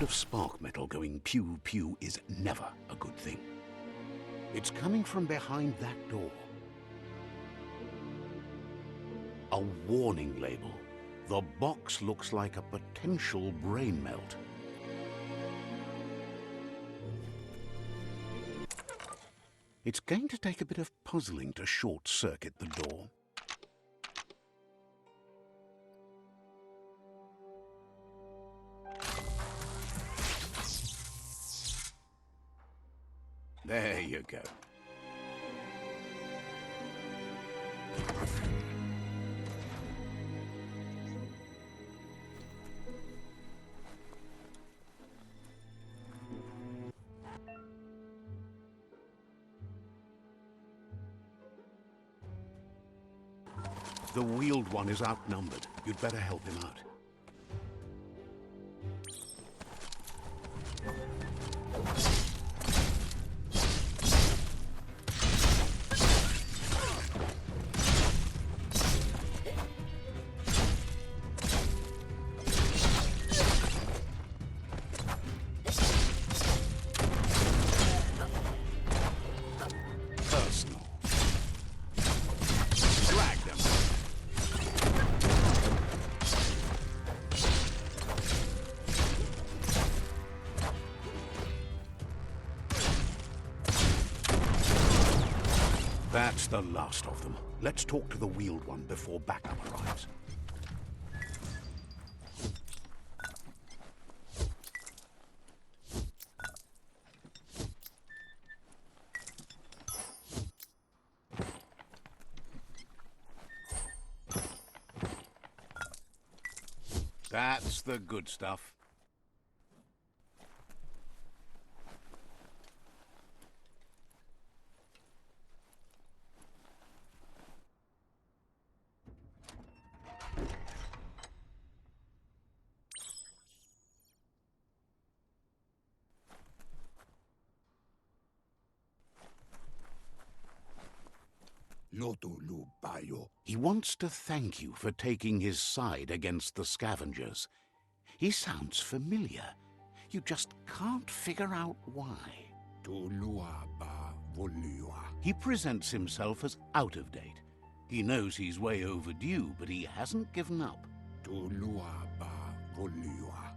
of spark metal going pew-pew is never a good thing. It's coming from behind that door. A warning label. The box looks like a potential brain melt. It's going to take a bit of puzzling to short-circuit the door. There you go. The wheeled one is outnumbered. You'd better help him out. That's the last of them. Let's talk to the wheeled one before backup arrives. That's the good stuff. He wants to thank you for taking his side against the scavengers. He sounds familiar. You just can't figure out why. He presents himself as out of date. He knows he's way overdue, but he hasn't given up.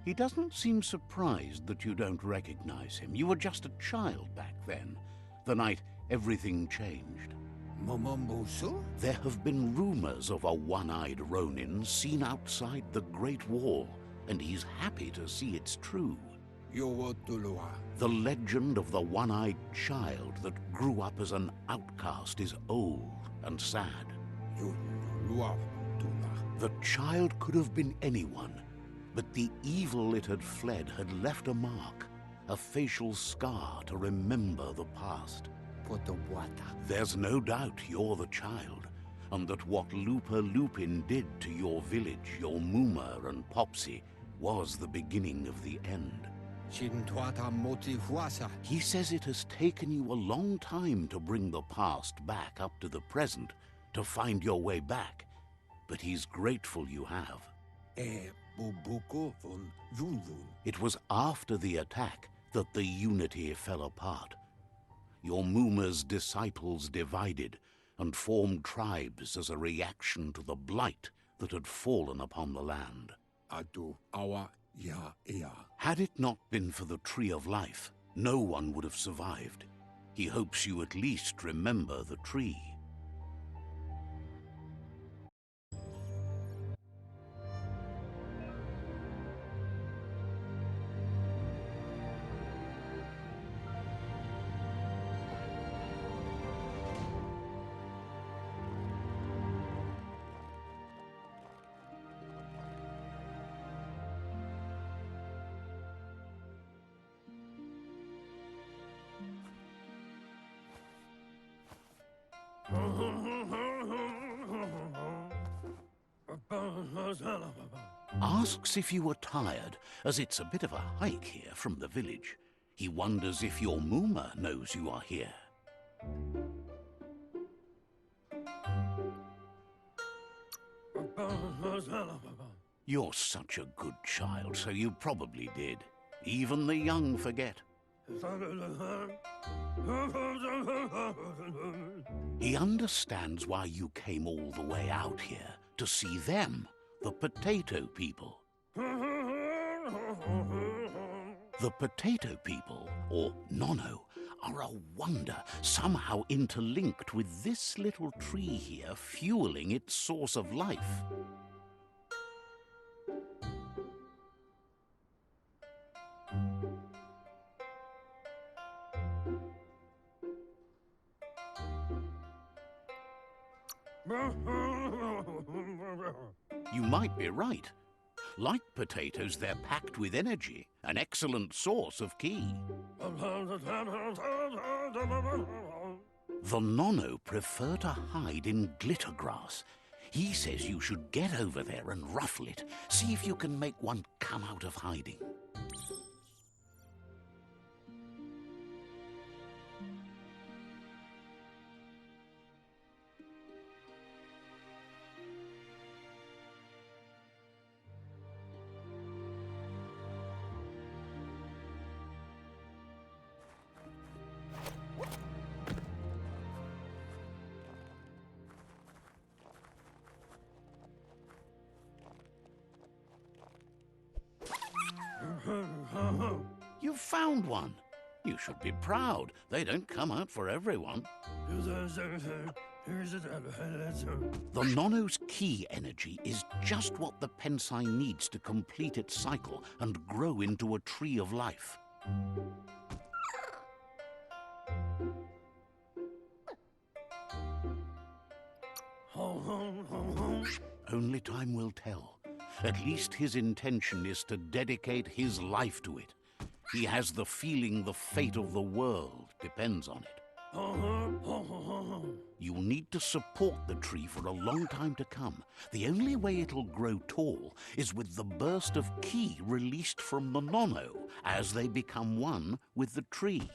He doesn't seem surprised that you don't recognize him. You were just a child back then, the night everything changed. There have been rumors of a one-eyed Ronin seen outside the Great Wall, and he's happy to see it's true. The legend of the one-eyed child that grew up as an outcast is old and sad. The child could have been anyone, but the evil it had fled had left a mark, a facial scar to remember the past. There's no doubt you're the child, and that what Looper Lupin did to your village, your Muma and Popsy, was the beginning of the end. He says it has taken you a long time to bring the past back up to the present, to find your way back, but he's grateful you have. It was after the attack that the unity fell apart. Your Muma's disciples divided and formed tribes as a reaction to the blight that had fallen upon the land. Had it not been for the Tree of Life, no one would have survived. He hopes you at least remember the tree. Asks if you were tired, as it's a bit of a hike here from the village. He wonders if your Muma knows you are here. You're such a good child, so you probably did. Even the young forget. He understands why you came all the way out here, to see them, the potato people. The potato people, or Nono, are a wonder, somehow interlinked with this little tree here, fueling its source of life. You might be right. Like potatoes, they're packed with energy, an excellent source of ki. The Nono prefer to hide in glitter grass. He says you should get over there and ruffle it. See if you can make one come out of hiding. You've found one. You should be proud. They don't come out for everyone. The Nono's ki energy is just what the Pensai needs to complete its cycle and grow into a tree of life. Only time will tell. At least his intention is to dedicate his life to it. He has the feeling the fate of the world depends on it. You'll need to support the tree for a long time to come. The only way it'll grow tall is with the burst of ki released from the Nono as they become one with the tree.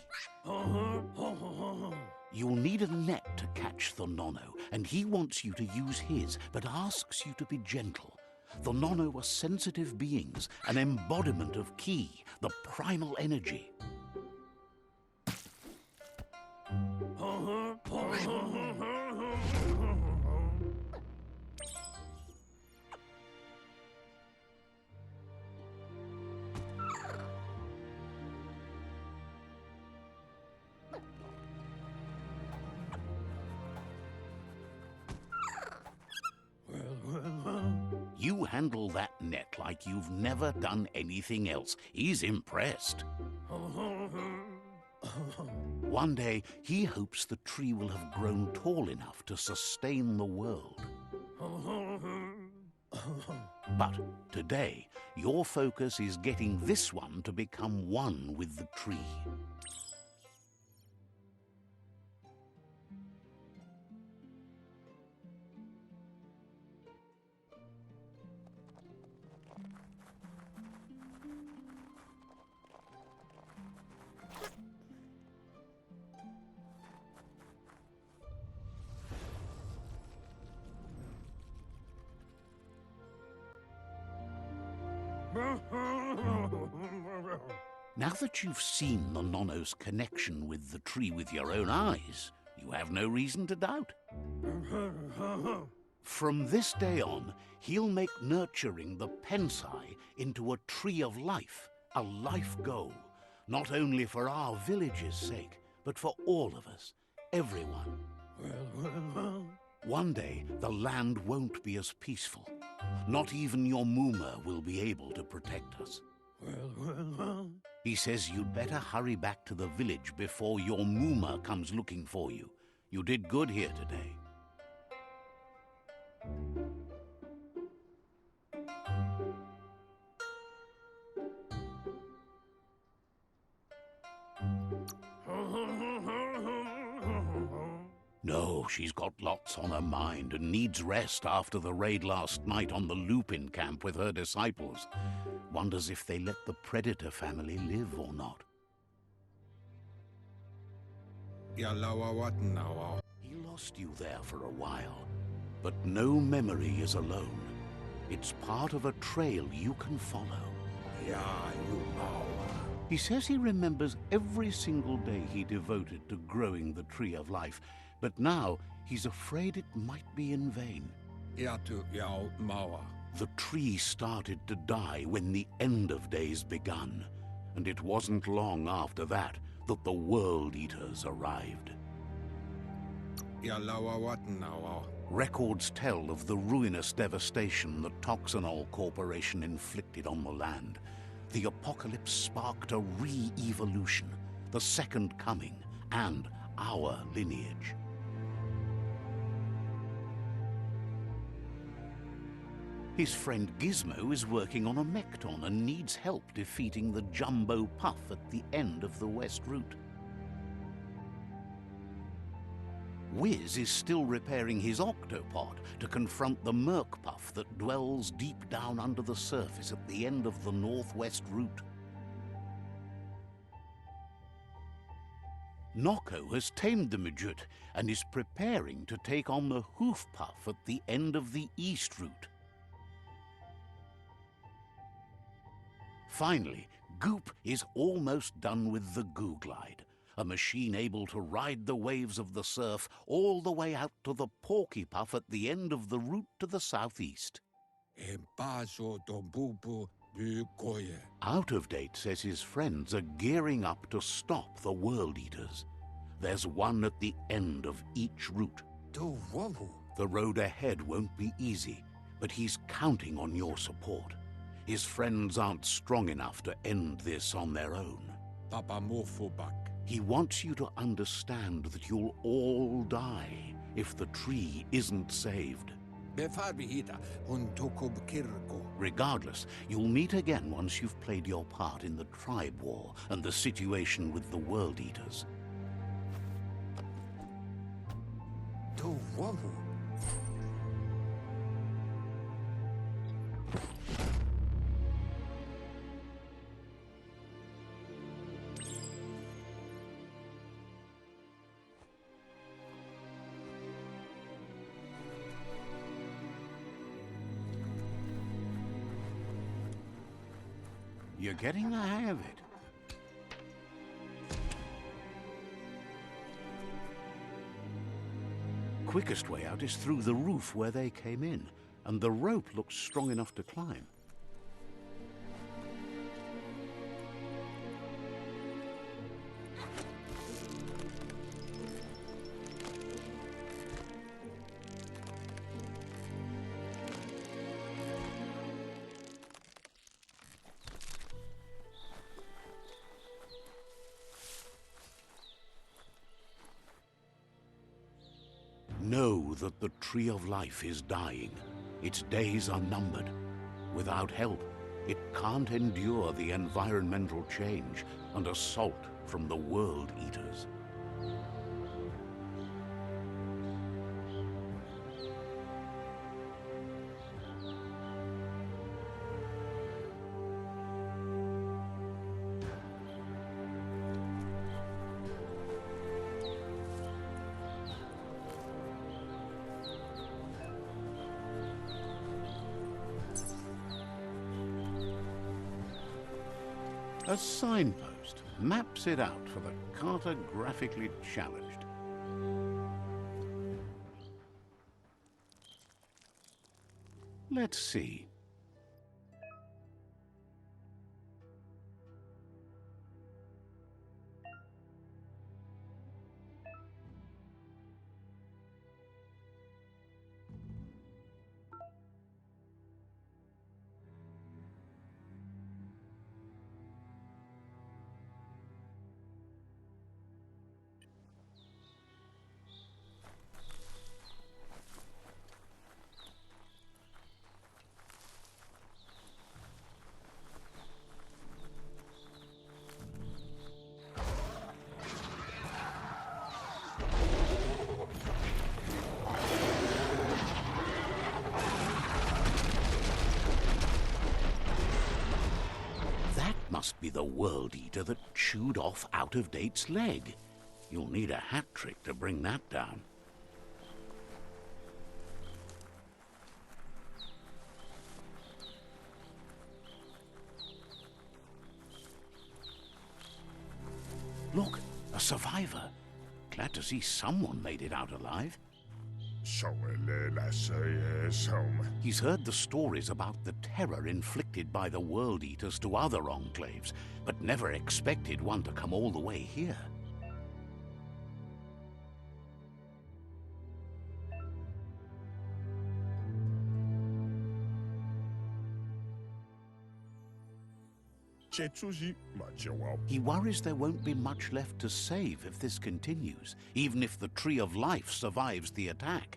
You'll need a net to catch the Nono, and he wants you to use his, but asks you to be gentle. The Nono are sensitive beings, an embodiment of ki, the primal energy. You handle that net like you've never done anything else. He's impressed. One day, he hopes the tree will have grown tall enough to sustain the world. But today, your focus is getting this one to become one with the tree. Now that you've seen the Nono's connection with the tree with your own eyes, you have no reason to doubt. From this day on, he'll make nurturing the Pensai into a tree of life, a life goal, not only for our village's sake, but for all of us, everyone. One day, the land won't be as peaceful. Not even your Muma will be able to protect us. He says you'd better hurry back to the village before your Muma comes looking for you. You did good here today. No, she's got lots on her mind and needs rest after the raid last night on the Lupin camp with her disciples. Wonders if they let the Predator family live or not. He lost you there for a while, but no memory is alone. It's part of a trail you can follow. Yeah, you know. He says he remembers every single day he devoted to growing the Tree of Life, but now he's afraid it might be in vain. The tree started to die when the end of days begun, and it wasn't long after that that the World Eaters arrived. Records tell of the ruinous devastation the Toxanol Corporation inflicted on the land. The apocalypse sparked a re-evolution, the Second Coming, and our lineage. His friend Gizmo is working on a Mekton and needs help defeating the Jumbo Puff at the end of the West Route. Wiz is still repairing his octopod to confront the Merc Puff that dwells deep down under the surface at the end of the Northwest Route. Nocco has tamed the Midget and is preparing to take on the Hoof Puff at the end of the East Route. Finally, Goop is almost done with the Goo Glide, a machine able to ride the waves of the surf all the way out to the Porky Puff at the end of the route to the southeast. Out of Date says his friends are gearing up to stop the World Eaters. There's one at the end of each route. The road ahead won't be easy, but he's counting on your support. His friends aren't strong enough to end this on their own. He wants you to understand that you'll all die if the tree isn't saved. Regardless, you'll meet again once you've played your part in the tribe war and the situation with the World Eaters. You're getting the hang of it. Quickest way out is through the roof where they came in, and the rope looks strong enough to climb. Know that the Tree of Life is dying. Its days are numbered. Without help, it can't endure the environmental change and assault from the World Eaters. A signpost maps it out for the cartographically challenged. Let's see. Must be the World Eater that chewed off Out of Date's leg. You'll need a hat trick to bring that down. survivor. Glad to see someone made it out alive. He's heard the stories about the terror inflicted by the World Eaters to other enclaves, but never expected one to come all the way here. He worries there won't be much left to save if this continues, even if the Tree of Life survives the attack.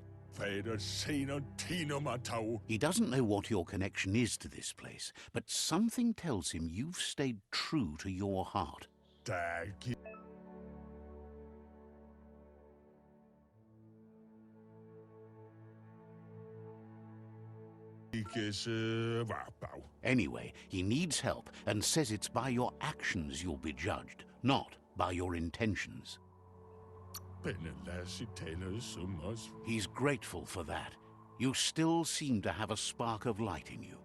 He doesn't know what your connection is to this place, but something tells him you've stayed true to your heart. Anyway, he needs help and says it's by your actions you'll be judged, not by your intentions. He's grateful for that. You still seem to have a spark of light in you.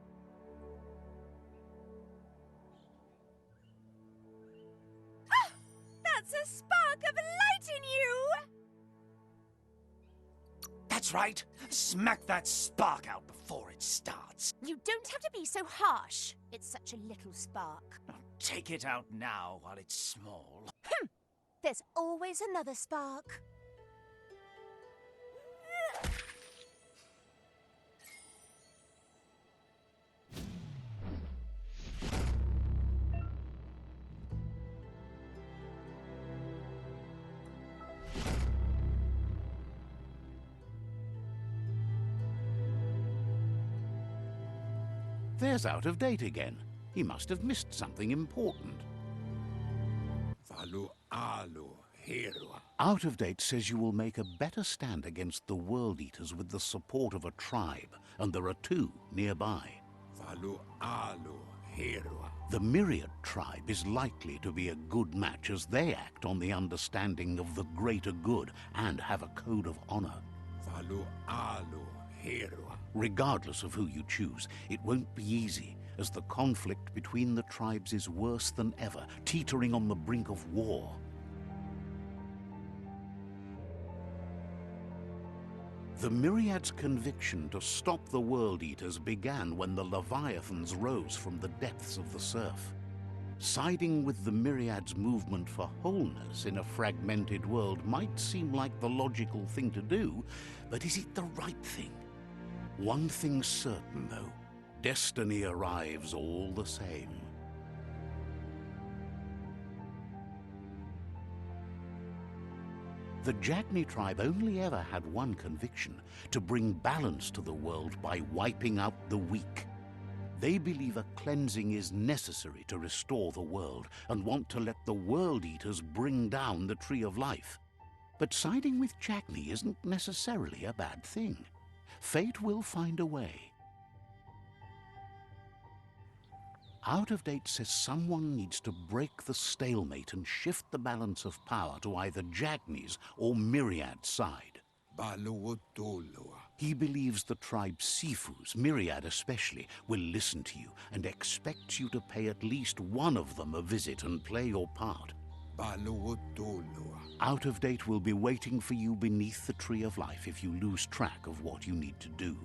Ah! That's a spark of light in you! That's right. Smack that spark out before it starts. You don't have to be so harsh. It's such a little spark. Take it out now while it's small. There's always another spark. There's Out of Date again. He must have missed something important. Out of Date says you will make a better stand against the World Eaters with the support of a tribe, and there are two nearby. The Myriad tribe is likely to be a good match as they act on the understanding of the greater good and have a code of honor. Regardless of who you choose, it won't be easy, as the conflict between the tribes is worse than ever, teetering on the brink of war. The Myriad's conviction to stop the World Eaters began when the Leviathans rose from the depths of the surf. Siding with the Myriad's movement for wholeness in a fragmented world might seem like the logical thing to do, but is it the right thing? One thing's certain, though. Destiny arrives all the same. The Jagni tribe only ever had one conviction: to bring balance to the world by wiping out the weak. They believe a cleansing is necessary to restore the world and want to let the World Eaters bring down the Tree of Life. But siding with Jagni isn't necessarily a bad thing. Fate will find a way. Out of Date says someone needs to break the stalemate and shift the balance of power to either Jagni's or Myriad's side. He believes the tribe Sifus, Myriad especially, will listen to you and expects you to pay at least one of them a visit and play your part. Out of Date will be waiting for you beneath the Tree of Life if you lose track of what you need to do.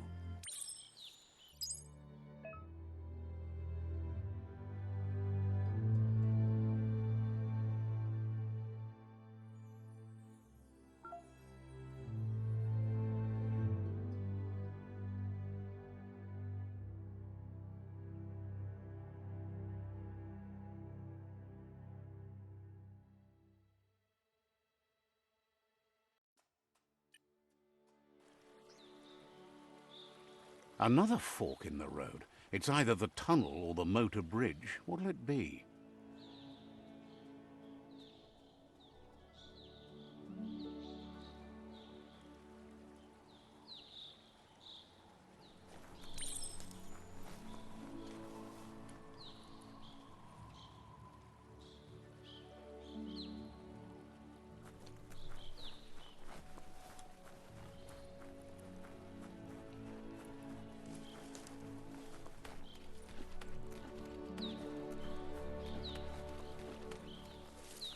Another fork in the road. It's either the tunnel or the motor bridge. What'll it be?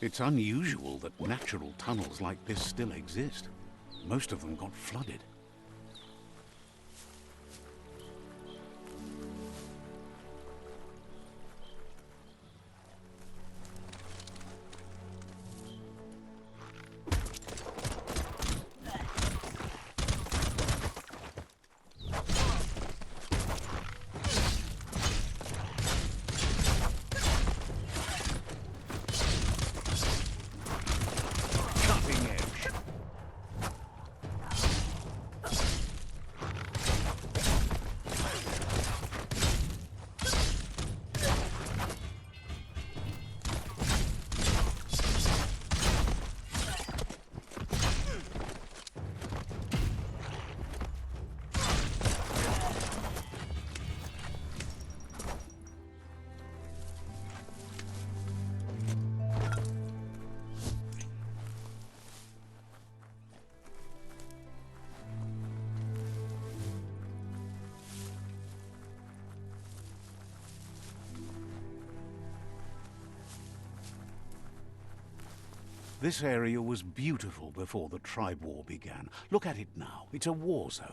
It's unusual that natural tunnels like this still exist. Most of them got flooded. This area was beautiful before the tribe war began. Look at it now. It's a war zone.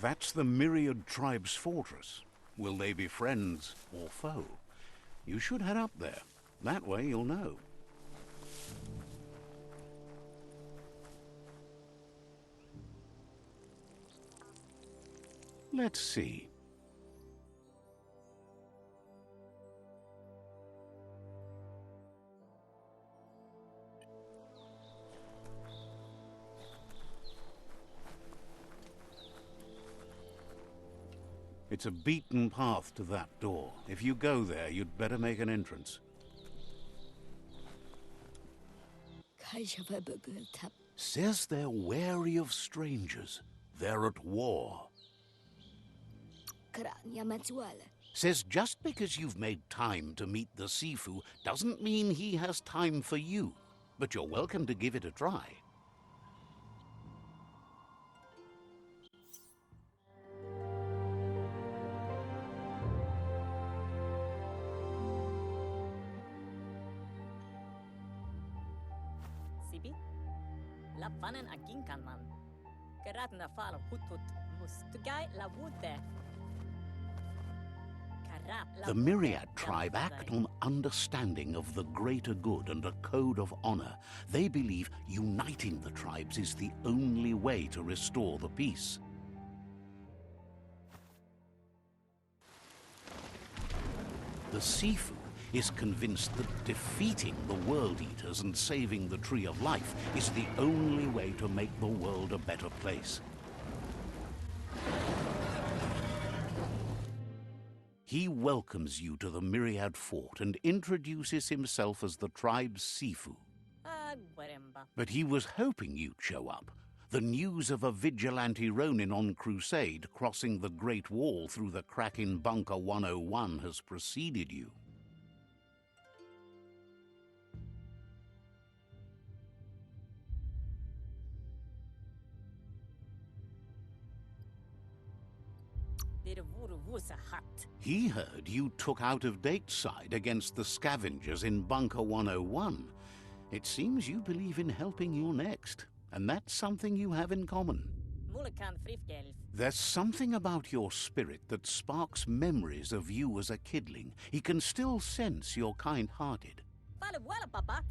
That's the Myriad Tribe's fortress. Will they be friends or foe? You should head up there. That way you'll know. Let's see. It's a beaten path to that door. If you go there, you'd better make an entrance. Says they're wary of strangers. They're at war. Says just because you've made time to meet the Sifu doesn't mean he has time for you. But you're welcome to give it a try. The Myriad tribe act on understanding of the greater good and a code of honor. They believe uniting the tribes is the only way to restore the peace. The Sifu is convinced that defeating the World Eaters and saving the Tree of Life is the only way to make the world a better place. He welcomes you to the Myriad Fort and introduces himself as the tribe's Sifu. But he was hoping you'd show up. The news of a vigilante Ronin on crusade crossing the Great Wall through the crack in Bunker 101 has preceded you. He heard you took out-of-date side against the scavengers in Bunker 101. It seems you believe in helping your next, and that's something you have in common. There's something about your spirit that sparks memories of you as a kidling. He can still sense you're kind-hearted.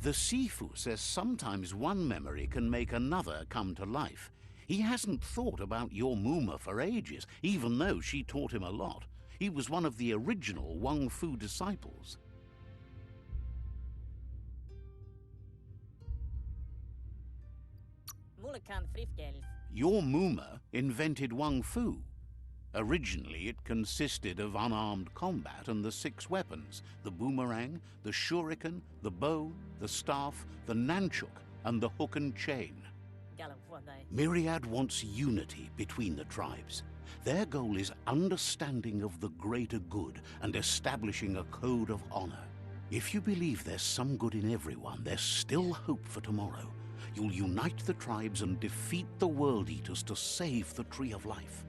The Sifu says sometimes one memory can make another come to life. He hasn't thought about your Muma for ages, even though she taught him a lot. He was one of the original Wang Fu disciples. Your Muma invented Wang Fu. Originally, it consisted of unarmed combat and the 6 weapons: the boomerang, the shuriken, the bow, the staff, the nunchuk, and the hook and chain. Myriad wants unity between the tribes. Their goal is understanding of the greater good and establishing a code of honor. If you believe there's some good in everyone, there's still hope for tomorrow. You'll unite the tribes and defeat the World Eaters to save the Tree of Life.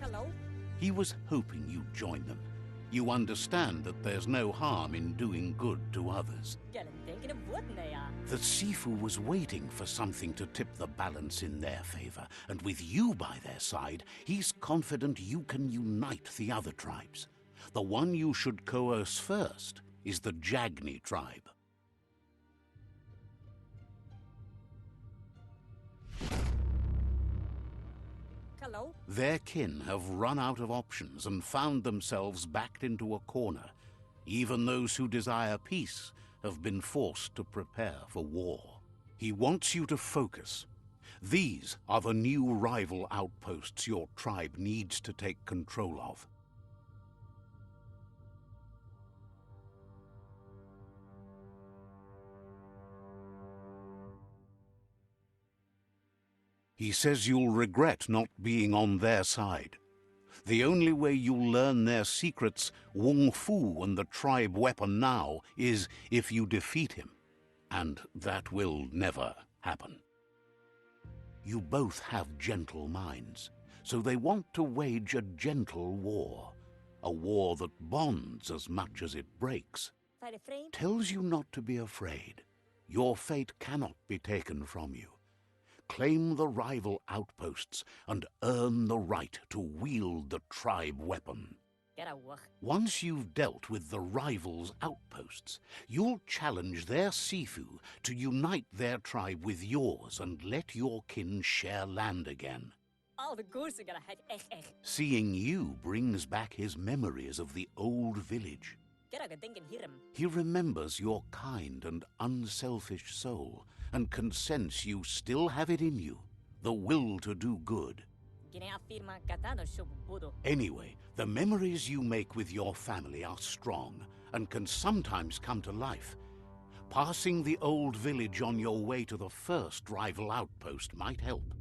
Hello? He was hoping you'd join them. You understand that there's no harm in doing good to others. The Sifu was waiting for something to tip the balance in their favor, and with you by their side, he's confident you can unite the other tribes. The one you should coerce first is the Jagni tribe. Hello? Their kin have run out of options and found themselves backed into a corner. Even those who desire peace have been forced to prepare for war. He wants you to focus. These are the new rival outposts your tribe needs to take control of. He says you'll regret not being on their side. The only way you'll learn their secrets, Wung Fu and the tribe weapon now, is if you defeat him. And that will never happen. You both have gentle minds, so they want to wage a gentle war. A war that bonds as much as it breaks. Tells you not to be afraid. Your fate cannot be taken from you. Claim the rival outposts and earn the right to wield the tribe weapon. Once you've dealt with the rivals' outposts, you'll challenge their Sifu to unite their tribe with yours and let your kin share land again. Seeing you brings back his memories of the old village. He remembers your kind and unselfish soul, and can sense you still have it in you, the will to do good. Anyway, the memories you make with your family are strong, and can sometimes come to life. Passing the old village on your way to the first rival outpost might help.